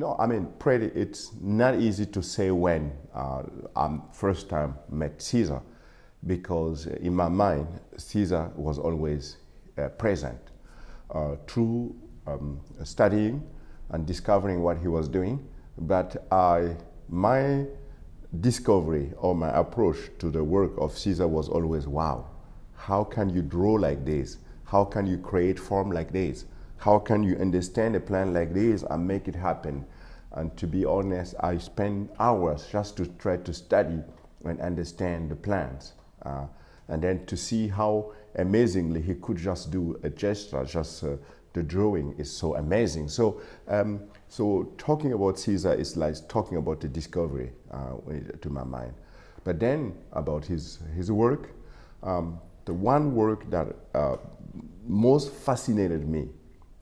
No, I mean, pretty. It's not easy to say when I first time met Caesar, because in my mind, Caesar was always present through studying and discovering what he was doing. But my discovery or my approach to the work of Caesar was always, wow, how can you draw like this? How can you create form like this? How can you understand a plan like this and make it happen? And to be honest, I spent hours just to try to study and understand the plans. And then to see how amazingly he could just do a gesture, just the drawing is so amazing. So, so talking about Caesar is like talking about the discovery to my mind. But then about his work, the one work that most fascinated me,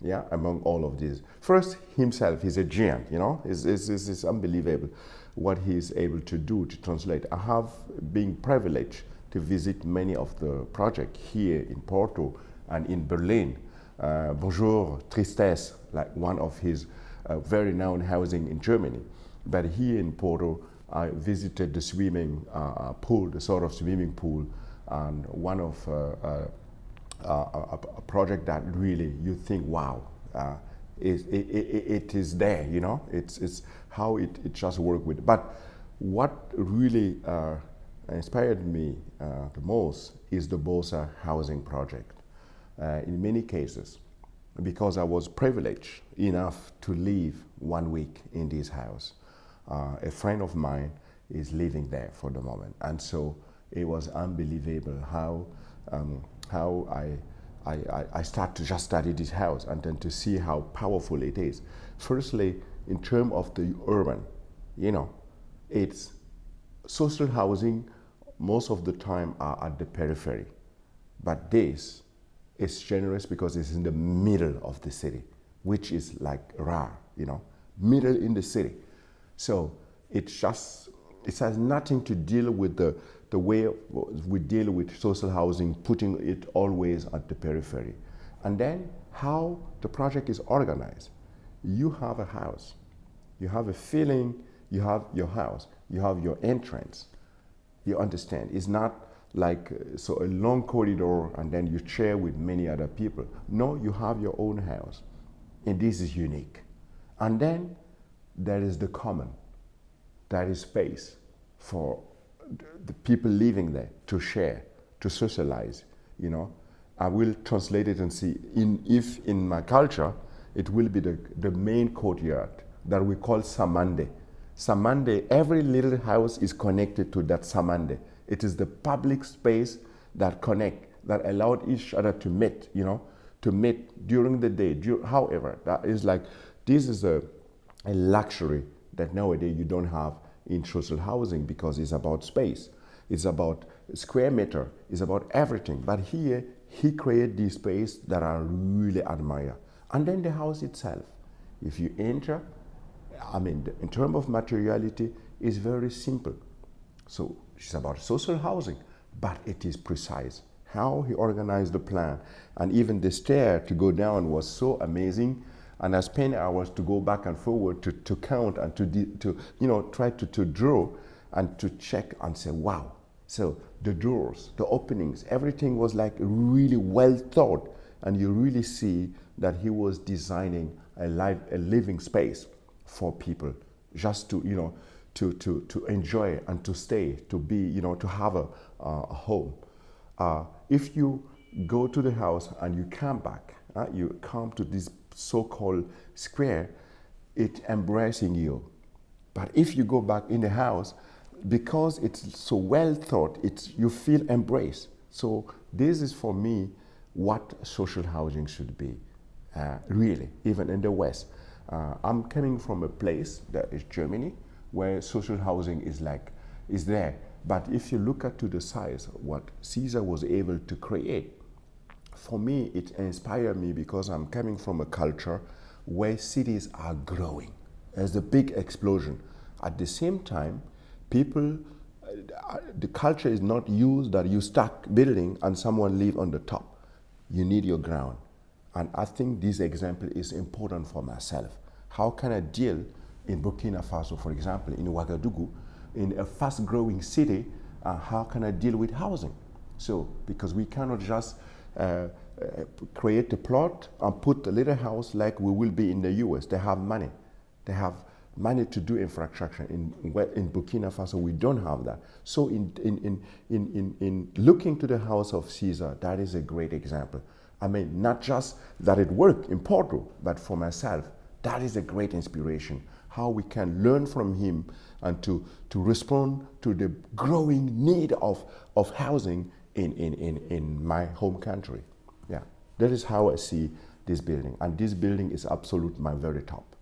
yeah, among all of these. First, himself, he's a giant, you know, it's unbelievable what he's able to do to translate. I have been privileged to visit many of the projects here in Porto and in Berlin. Bonjour, Tristesse, like one of his very known housing in Germany. But here in Porto, I visited the swimming pool, the sort of swimming pool, and one of a project that really you think, wow, it is there, you know, it's how it just worked with. But what really inspired me the most is the Bosa housing project. In many cases, because I was privileged enough to live 1 week in this house. A friend of mine is living there for the moment, and so it was unbelievable how I start to just study this house and then to see how powerful it is. Firstly, in terms of the urban, you know, it's social housing most of the time are at the periphery, but this is generous because it's in the middle of the city, which is like rare, you know, middle in the city. So it has nothing to deal with the way we deal with social housing, putting it always at the periphery. And then how the project is organized. You have a house, you have a feeling, you have your house, you have your entrance. You understand, it's not like so a long corridor and then you share with many other people. No, you have your own house, and this is unique. And then there is the common, that is space for the people living there to share, to socialize, you know. I will translate it and see, if in my culture, it will be the main courtyard that we call samande. Samande, every little house is connected to that samande. It is the public space that connect, that allowed each other to meet, you know, to meet during the day. However, that is like, this is a luxury that nowadays you don't have in social housing because it's about space. It's about square meter, it's about everything. But here, he created these space that I really admire. And then the house itself. If you enter, I mean, in terms of materiality, it's very simple. So it's about social housing, but it is precise. How he organized the plan, and even the stair to go down was so amazing. And I spent hours to go back and forward to count and to you know, try to draw and to check and say, wow. So the doors, the openings, everything was like really well thought, and you really see that he was designing a living space for people, just to, you know, to enjoy and to stay, to be, you know, to have a home. If you go to the house and you come back, you come to this so-called square, it's embracing you. But if you go back in the house, because it's so well thought, you feel embraced. So this is for me what social housing should be, really, even in the West. I'm coming from a place that is Germany, where social housing is there. But if you look at to the size, what Caesar was able to create, for me, it inspired me because I'm coming from a culture where cities are growing. There's a big explosion. At the same time, people, the culture is not used that you start building and someone live on the top. You need your ground. And I think this example is important for myself. How can I deal in Burkina Faso, for example, in Uagadugu, in a fast-growing city, how can I deal with housing? So, because we cannot just create a plot and put a little house like we will be in the US. They have money. They have money to do infrastructure. In Burkina Faso, we don't have that. So in looking to the house of Caesar, that is a great example. I mean, not just that it worked in Porto, but for myself, that is a great inspiration. How we can learn from him and to respond to the growing need of housing in my home country. Yeah, that is how I see this building. And this building is absolute my very top.